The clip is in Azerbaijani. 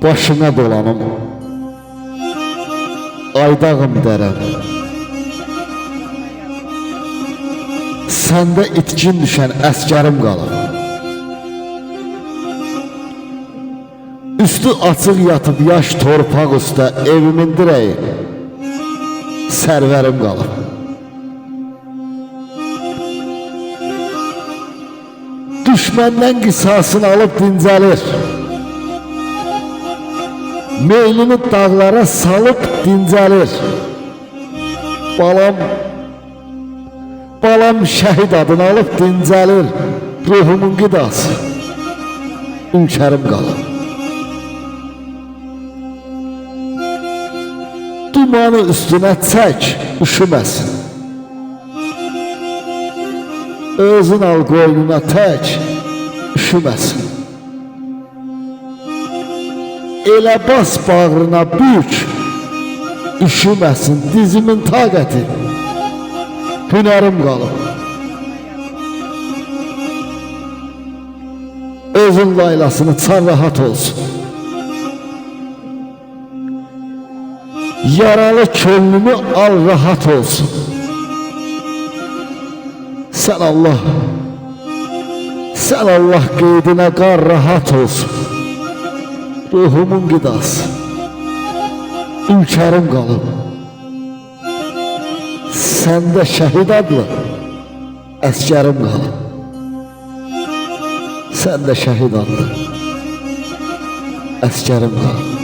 Başına dolanım, aydağım dərəm. Səndə itkin düşən əskərim qalır. Üstü açıq yatıb yaş torpaq üstə evimin dirəyi, sərvərim qalır. Düşməndən qisasını alıb dincəlir. Meylini dağlara salıb dincəlir. Balam şəhid adını alıb dincəlir. Ruhumun qidası, ülkərim qalır. Dumanı üstünə çək, üşüməsin. Özün al qoynuna tək, üşüməsin. Elə bas bağrına bük, üşüməsin. Dizimin taqəti, hünərim qalıb. Özün laylasını çar rahat olsun. Yaralı könlümü al rahat olsun. Sən Allah qeydinə qar rahat olsun. Ruhumun qidası, ülkərim qalıb. Səndə şəhid adlı əskərim qalıb. Səndə şəhid adlı əskərim qalıb.